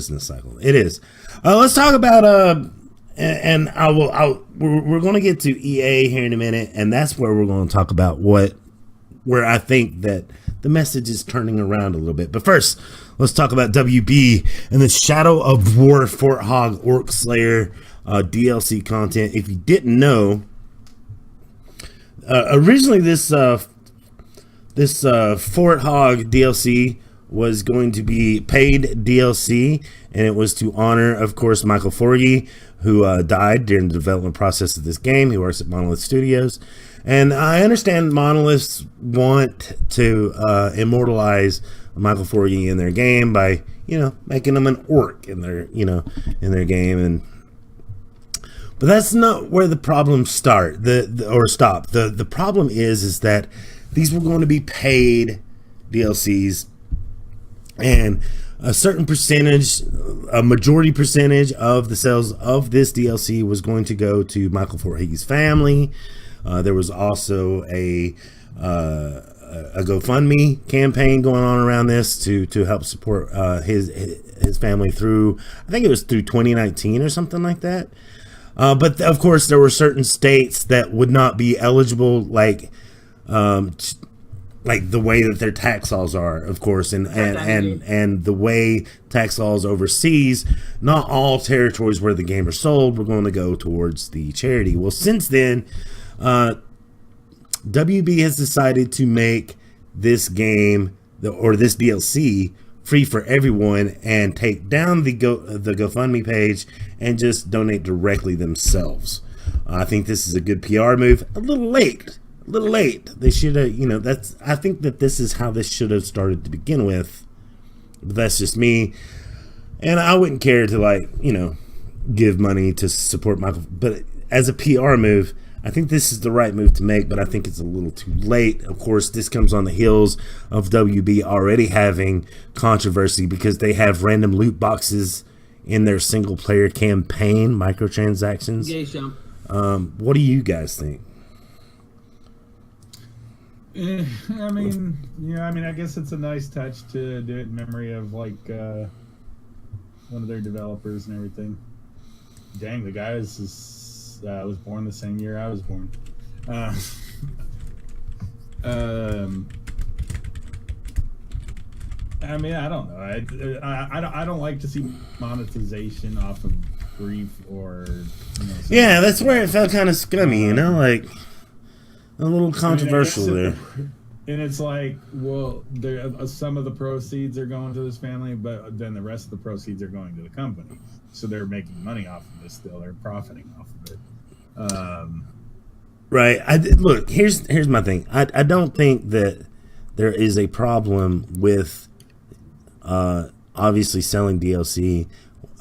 business cycle. It is. Let's talk about and we're going to get to EA here in a minute, and that's where we're going to talk about where I think that the message is turning around a little bit. But first, let's talk about WB and the Shadow of War Fort Hog Orc Slayer DLC content. If you didn't know, originally this Fort Hog DLC was going to be paid DLC, and it was to honor, of course, Michael Forgey, who died during the development process of this game. He works at Monolith Studios. And I understand Monoliths want to immortalize Michael Forgey in their game by, making him an orc in their game. But that's not where the problems start, or stop. The problem is that these were going to be paid DLCs, and a certain percentage, a majority percentage of the sales of this DLC was going to go to Michael Forgey's family. There was also a GoFundMe campaign going on around this to help support his family through, I think it was through 2019 or something like that. But of course, there were certain states that would not be eligible, like the way that their tax laws are, of course, and the way tax laws overseas. Not all territories where the game are sold were going to go towards the charity. Well, since then, WB has decided to make this game or this DLC free for everyone and take down the GoFundMe page and just donate directly themselves. I think this is a good PR move. A little late. They should have, I think that this is how this should have started to begin with. But that's just me. And I wouldn't care to give money to support Michael. But as a PR move, I think this is the right move to make, but I think it's a little too late. Of course, this comes on the heels of WB already having controversy because they have random loot boxes in their single-player campaign, microtransactions. What do you guys think? I guess it's a nice touch to do it in memory of one of their developers and everything. Dang, the guy was born the same year I was born. I don't know. I don't like to see monetization off of grief or. Yeah, that's where it felt kind of scummy, a little controversial there. And it's like, well, some of the proceeds are going to this family, but then the rest of the proceeds are going to the company. So they're making money off of this still. They're profiting off of it. Right. Look, here's my thing. I don't think that there is a problem with obviously selling DLC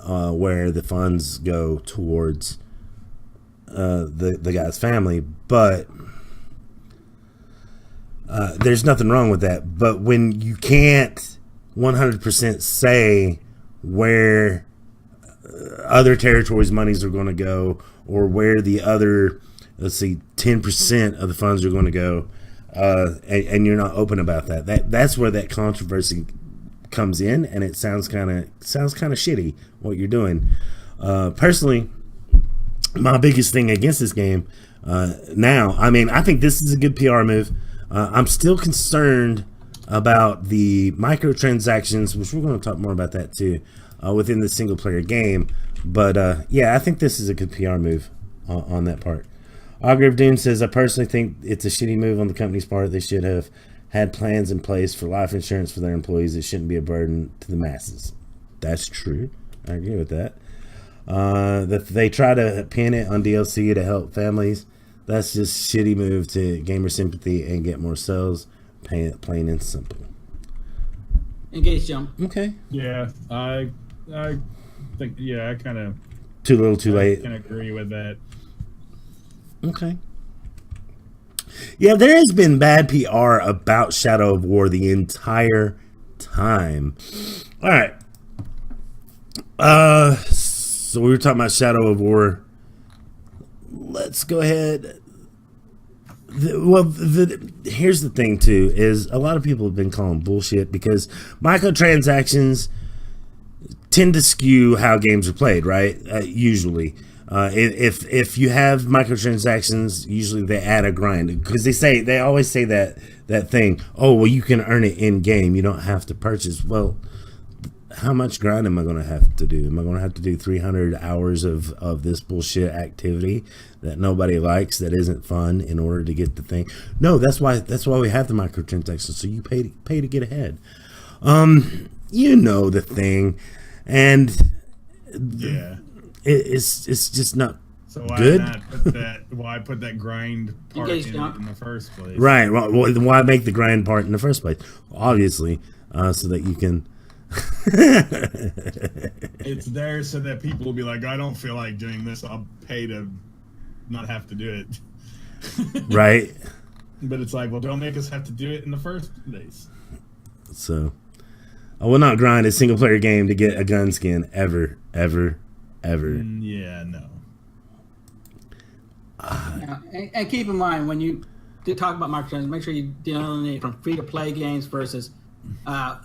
where the funds go towards the guy's family, but there's nothing wrong with that. But when you can't 100% say where other territories' monies are going to go, or where the other, 10% of the funds are going to go, and you're not open about that's where that controversy comes in, and it sounds kind of shitty what you're doing. Personally, my biggest thing against this game now, I think this is a good PR move. I'm still concerned about the microtransactions, which we're going to talk more about that too, within the single player game. But I think this is a good PR move on that part. Augur Dune says, I personally think it's a shitty move on the company's part. They should have had plans in place for life insurance for their employees. It shouldn't be a burden to the masses. That's true. I agree with that. That they try to pin it on DLC to help families. That's just shitty move to gamer sympathy and get more sales. Plain and simple. Engage jump. Okay. Yeah, I think I kind of too little, too late. I can agree with that. Okay. Yeah, there has been bad PR about Shadow of War the entire time. All right. So we were talking about Shadow of War. Let's go ahead. Here's the thing too, is a lot of people have been calling bullshit because microtransactions tend to skew how games are played, right? Usually. If you have microtransactions, usually they add a grind because they always say that thing. Oh, well, you can earn it in game. You don't have to purchase. Well, how much grind am I going to have to do? Am I going to have to do 300 hours of this bullshit activity that nobody likes, that isn't fun, in order to get the thing? No, that's why we have the microtransactions. So you pay to get ahead. You know the thing, and Yeah. It's just not So why good. Why put that grind part Engage in jump. it in the first place? Right. Well, why make the grind part in the first place? Obviously, so that you can. It's there so that people will be like, I don't feel like doing this. I'll pay to not have to do it. Right. But it's like, well, don't make us have to do it in the first place. So, I will not grind a single player game to get a gun skin ever. Yeah, no. Yeah, and keep in mind when you talk about microtransactions, make sure you delineate from free to play games versus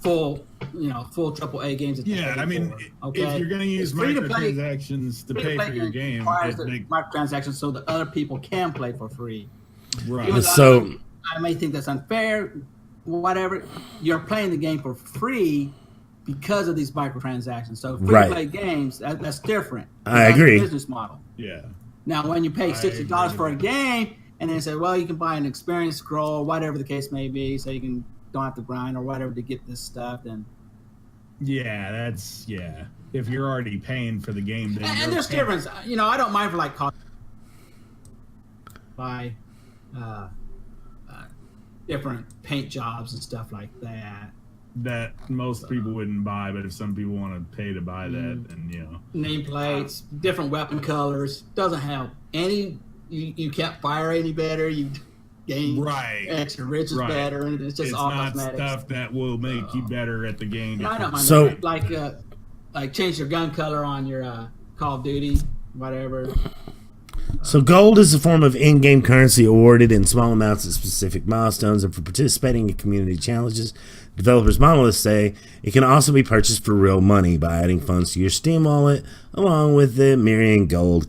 full AAA games. That you Yeah, pay I mean, for, okay? if you're going to use Free-to-play- microtransactions to pay for your game, requires it the microtransactions so that other people can play for free. right. Even though So- I may think that's unfair, whatever. You're playing the game for free because of these microtransactions. So free Right. to play games, that's different. I That's agree. the business model. Yeah. Now, when you pay $60 agree for a with game, and then say, well, you can buy an experience scroll, whatever the case may be, so you don't have to grind or whatever to get this stuff, then. Yeah, if you're already paying for the game, then And you're there's paying- difference. I don't mind for like buy different paint jobs and stuff like that. that most people wouldn't buy, but if some people want to pay to buy that, Mm. then Nameplates, different weapon colors, doesn't help any. You can't fire any better. You gain Right. extra riches Right. better, and it's just it's all not cosmetics. stuff that will make you better at the game. No, I don't mind So- that. Like change your gun color on your Call of Duty, whatever. So gold is a form of in-game currency awarded in small amounts at specific milestones, and for participating in community challenges, developers Monolith say it can also be purchased for real money by adding funds to your Steam wallet. Along with the Mirian gold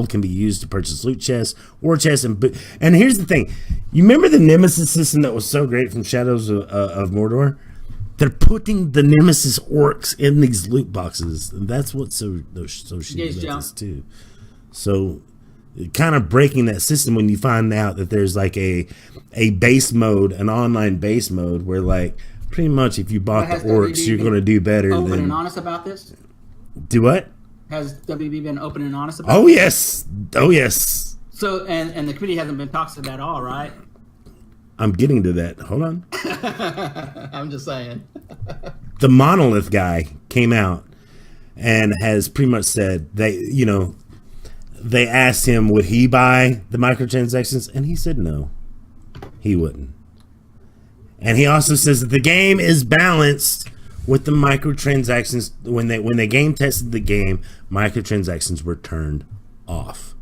can be used to purchase loot chests, war chests, and here's the thing: you remember the Nemesis system that was so great from Shadows of Mordor? They're putting the Nemesis orcs in these loot boxes, and that's what's so shitty Yes, about Joe. this too. So, kind of breaking that system when you find out that there's like a base mode, an online base mode, where like pretty much if you bought the Has orcs, WB you're going to do better Open and than honest about this? do what? Has WB been open and honest about Oh this? yes. So, and the committee hasn't been toxic at all, right? I'm getting to that. Hold on. I'm just saying. The Monolith guy came out and has pretty much said they asked him would he buy the microtransactions, and he said no, he wouldn't. And he also says that the game is balanced with the microtransactions. When they game tested the game, microtransactions were turned off,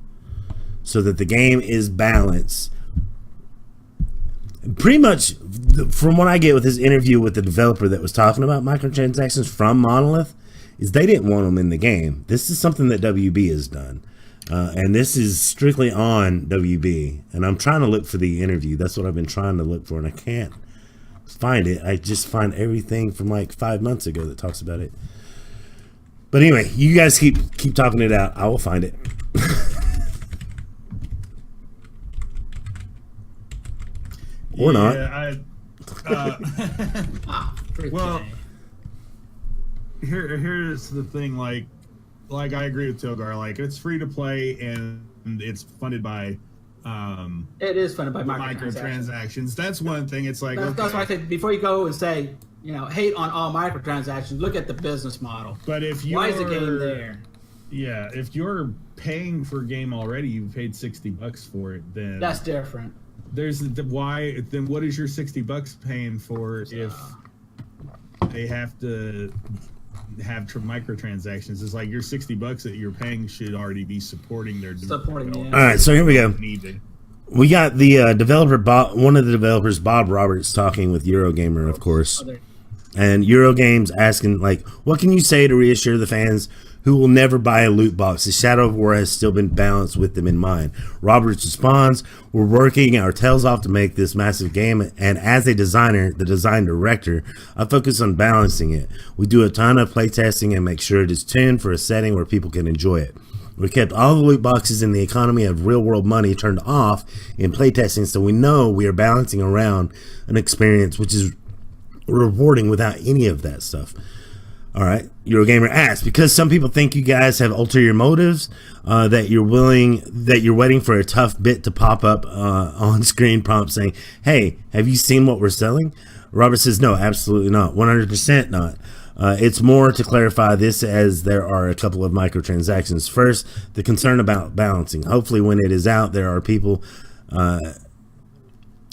so that the game is balanced. Pretty much, from what I get with his interview with the developer that was talking about microtransactions from Monolith, is they didn't want them in the game. This is something that WB has done. And this is strictly on WB. And I'm trying to look for the interview. That's what I've been trying to look for, and I can't find it. I just find everything from like 5 months ago that talks about it. But anyway, you guys keep talking it out. I will find it. Or not. Well, here's the thing. Like I agree with Tilgar. Like it's free to play and it's funded by It is funded by microtransactions. microtransactions. That's one thing. It's like That's why I said before you go and say, hate on all microtransactions, look at the business model. But if you Why is the game there? Yeah, if you're paying for a game already, you've paid $60 for it. Then That's different. there's why. Then what is your $60 paying for if they have to have microtransactions? It's like your $60 that you're paying should already be supporting their Supporting, yeah. All right, so here we go. Need to, We got the developer, one of the developers, Bob Roberts, talking with EuroGamer, of course. And Eurogames asking, like, what can you say to reassure the fans who will never buy a loot box? The Shadow of War has still been balanced with them in mind. Roberts responds, we're working our tails off to make this massive game, and as a designer, the design director, I focus on balancing it. We do a ton of playtesting and make sure it is tuned for a setting where people can enjoy it. We kept all the loot boxes in the economy of real world money turned off in playtesting, so we know we are balancing around an experience which is rewarding without any of that stuff. All right, Eurogamer asks, because some people think you guys have ulterior motives, that you're waiting for a tough bit to pop up on screen prompt saying, hey, have you seen what we're selling? Robert says, no, absolutely not, 100% not. It's more to clarify this, as there are a couple of microtransactions. First, the concern about balancing. Hopefully when it is out, there are people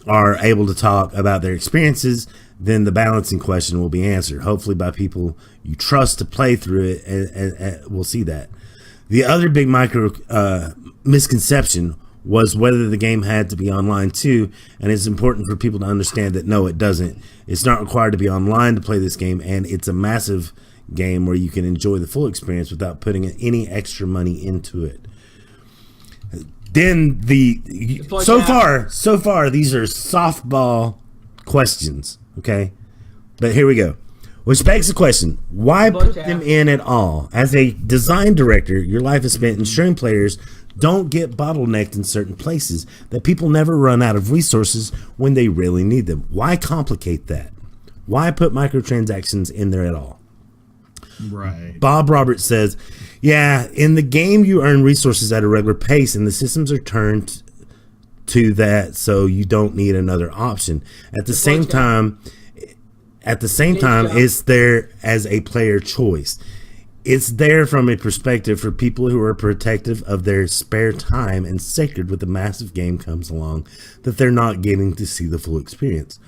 are able to talk about their experiences, then the balancing question will be answered, hopefully by people you trust to play through it, and we'll see that. The other big misconception was whether the game had to be online too, and it's important for people to understand that no, it doesn't. It's not required to be online to play this game, and it's a massive game where you can enjoy the full experience without putting any extra money into it. Then so far these are softball questions. Okay, but here we go. Which begs the question, why put them in at all? As a design director, your life is spent ensuring players don't get bottlenecked in certain places, that people never run out of resources when they really need them. Why complicate that? Why put microtransactions in there at all? Right. Bob Roberts says, yeah, in the game you earn resources at a regular pace and the systems are turned to that, so you don't need another option. At the same time, it's there as a player choice. It's there from a perspective for people who are protective of their spare time and sacred with the massive game comes along that they're not getting to see the full experience.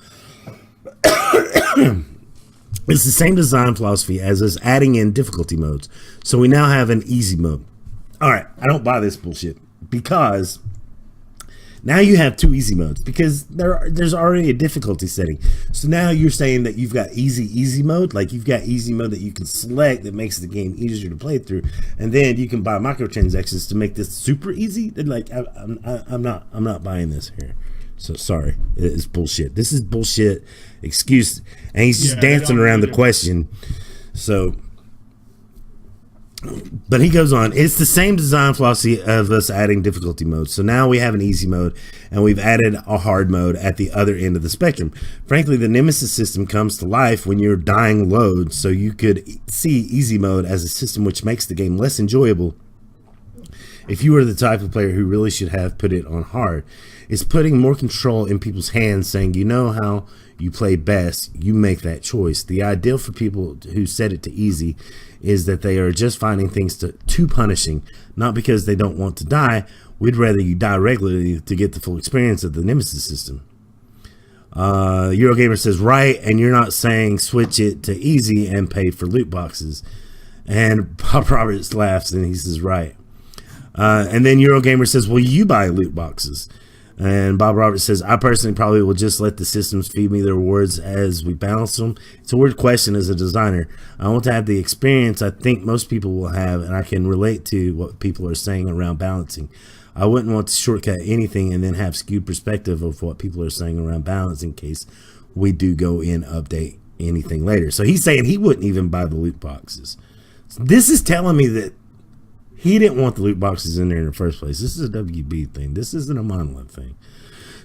It's the same design philosophy as us adding in difficulty modes. So we now have an easy mode. All right, I don't buy this bullshit, because now you have two easy modes, because there's already a difficulty setting. So now you're saying that you've got easy mode, like you've got easy mode that you can select that makes the game easier to play through, and then you can buy microtransactions to make this super easy. Like I'm not buying this here. So sorry, it's bullshit. This is bullshit excuse, and he's just dancing around the question. So. But he goes on, it's the same design philosophy of us adding difficulty modes. So now we have an easy mode, and we've added a hard mode at the other end of the spectrum. Frankly, the Nemesis system comes to life when you're dying loads, so you could see easy mode as a system which makes the game less enjoyable if you are the type of player who really should have put it on hard. It's putting more control in people's hands, saying, you know how you play best, you make that choice. The ideal for people who set it to easy is that they are just finding things too punishing, not because they don't want to die. We'd rather you die regularly to get the full experience of the Nemesis system. Eurogamer says, right, and you're not saying switch it to easy and pay for loot boxes. And Bob Roberts laughs and he says, right. And then Eurogamer says, well, you buy loot boxes. And Bob Roberts says, I personally probably will just let the systems feed me the rewards as we balance them. It's a weird question as a designer. I want to have the experience I think most people will have, and I can relate to what people are saying around balancing. I wouldn't want to shortcut anything and then have skewed perspective of what people are saying around balance in case we do go in update anything later. So he's saying he wouldn't even buy the loot boxes. So this is telling me that he didn't want the loot boxes in there in the first place. This is a WB thing. This isn't a Monolith thing.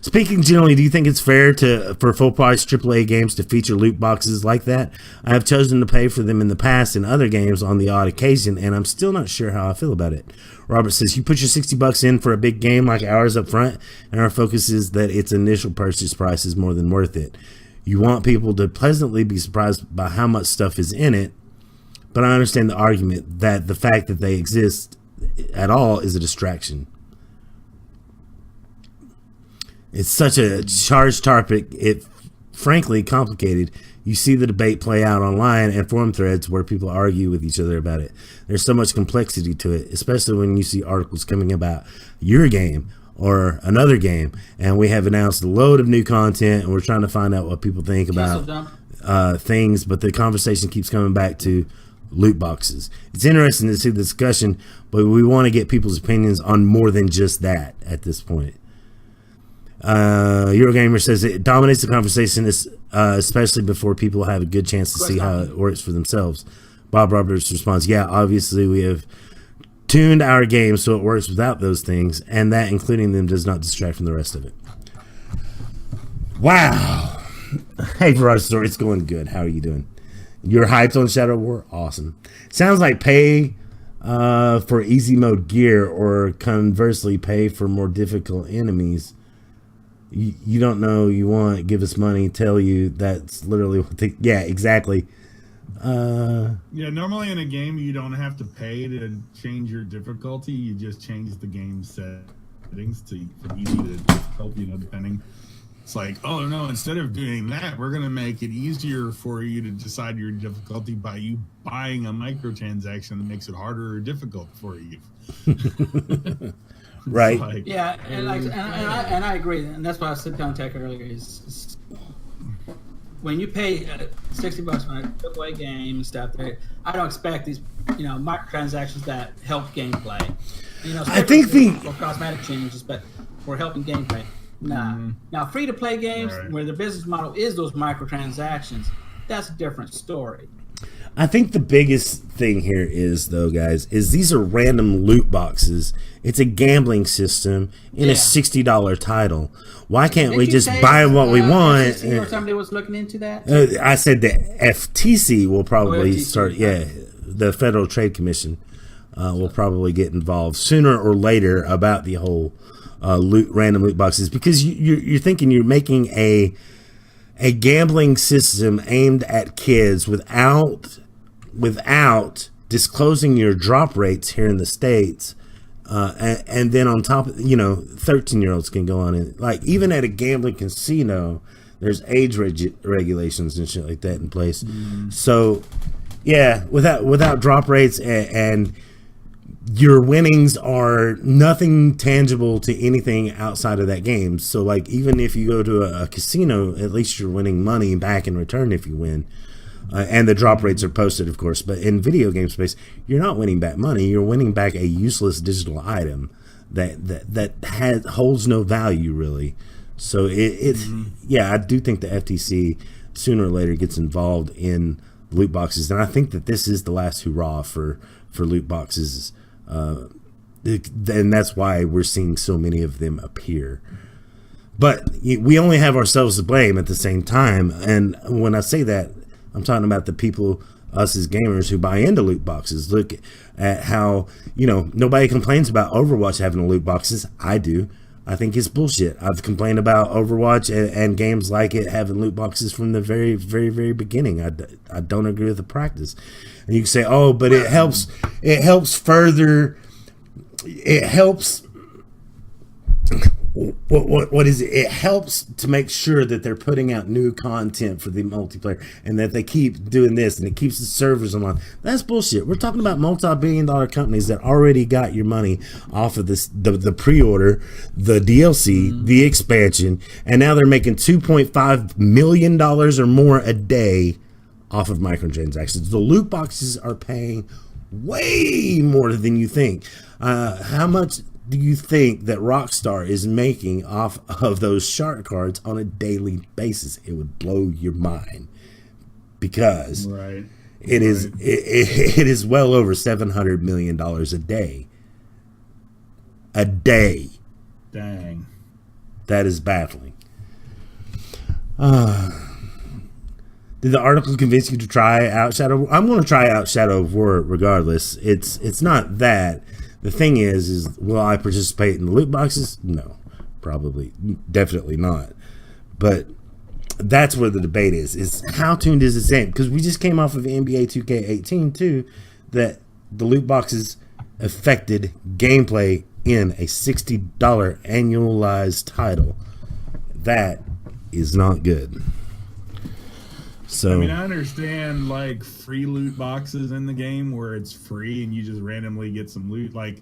Speaking generally, do you think it's fair for full-price AAA games to feature loot boxes like that? I have chosen to pay for them in the past in other games on the odd occasion, and I'm still not sure how I feel about it. Robert says, you put your $60 in for a big game like ours up front, and our focus is that its initial purchase price is more than worth it. You want people to pleasantly be surprised by how much stuff is in it, but I understand the argument that the fact that they exist at all is a distraction. It's such a charged topic, it's frankly complicated. You see the debate play out online and forum threads where people argue with each other about it. There's so much complexity to it, especially when you see articles coming about your game or another game, and we have announced a load of new content, and we're trying to find out what people think about things, but the conversation keeps coming back to loot boxes. It's interesting to see the discussion, but we want to get people's opinions on more than just that at this point. EuroGamer says it dominates the conversation, especially before people have a good chance to see how it works for themselves. Bob Roberts responds, yeah, obviously we have tuned our game so it works without those things, and that including them does not distract from the rest of it. Wow. Hey, Verage Story, it's going good. How are you doing? You're hyped on Shadow War? Awesome. Sounds like pay for easy mode gear, or conversely pay for more difficult enemies. You don't know you want, give us money, tell you that's literally what they... Yeah, exactly. Yeah, normally in a game you don't have to pay to change your difficulty. You just change the game settings from easy to difficult, depending. It's like, oh no, instead of doing that, we're going to make it easier for you to decide your difficulty by you buying a microtransaction that makes it harder or difficult for you. Right. Like, yeah, and I agree. And that's why I said down tech earlier is when you pay $60 on a AAA game and stuff, I don't expect these, microtransactions that help gameplay. I think for cosmetic changes, but for helping gameplay. Nah. Now, free-to-play games where the business model is those microtransactions, that's a different story. I think the biggest thing here is, though, guys, is these are random loot boxes. It's a gambling system in a $60 title. Why can't we just buy what we want? FTC or somebody was looking into that? I said the FTC will probably start. Yeah, the Federal Trade Commission will probably get involved sooner or later about the whole random loot boxes, because you're thinking you're making a gambling system aimed at kids without disclosing your drop rates here in the States, and then on top of 13-year-olds can go on it. Like, even at a gambling casino, there's age regulations and shit like that in place. So yeah, without drop rates and your winnings are nothing tangible to anything outside of that game. So, like, even if you go to a casino, at least you're winning money back in return if you win. And the drop rates are posted, of course. But in video game space, you're not winning back money. You're winning back a useless digital item that holds no value, really. So, yeah, I do think the FTC sooner or later gets involved in loot boxes. And I think that this is the last hurrah for loot boxes. And that's why we're seeing so many of them appear. But we only have ourselves to blame at the same time. And when I say that, I'm talking about the people, us as gamers, who buy into loot boxes. Look at how, nobody complains about Overwatch having loot boxes. I do. I think it's bullshit. I've complained about Overwatch and games like it having loot boxes from the very, very, very beginning. I don't agree with the practice. And you can say, oh, but it helps further. It helps. What is it? It helps to make sure that they're putting out new content for the multiplayer, and that they keep doing this, and it keeps the servers online. That's bullshit. We're talking about multi-billion-dollar companies that already got your money off of this, the pre-order, the DLC, the expansion, and now they're making $2.5 million or more a day off of microtransactions. The loot boxes are paying way more than you think. How much do you think that Rockstar is making off of those shark cards on a daily basis? It would blow your mind, because it is well over $700 million a day. A day. Dang. That is baffling. Did the article convince you to try out Shadow? I'm going to try out Shadow of War regardless. It's not that. The thing is will I participate in the loot boxes? No, probably, definitely not. But that's where the debate is how tuned is this in? Because we just came off of NBA 2K18 too, that the loot boxes affected gameplay in a $60 annualized title. That is not good. So, I mean, I understand like free loot boxes in the game where it's free and you just randomly get some loot. Like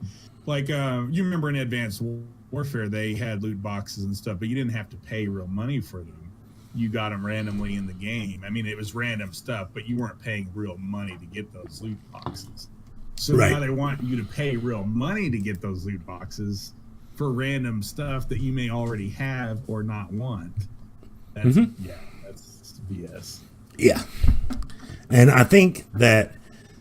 you remember in Advanced Warfare they had loot boxes and stuff, but you didn't have to pay real money for them. you got them randomly in the game. I mean, it was random stuff, but you weren't paying real money to get those loot boxes. So Right. now they want you to pay real money to get those loot boxes for random stuff that you may already have or not want. That's that's BS. Yeah. And I think that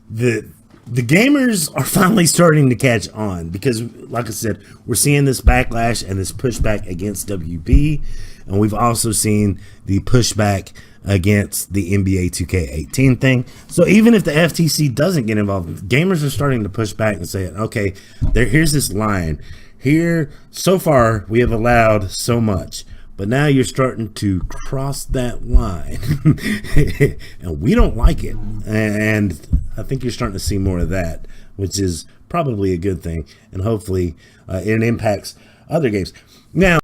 the gamers are finally starting to catch on because, like I said, we're seeing this backlash and this pushback against WB, and we've also seen the pushback against the NBA 2K18 thing. So even if the FTC doesn't get involved, gamers are starting to push back and say, okay, here's this line. Here, so far, we have allowed so much. But now you're starting to cross that line, and we don't like it. And I think you're starting to see more of that, which is probably a good thing. And hopefully it impacts other games. Now,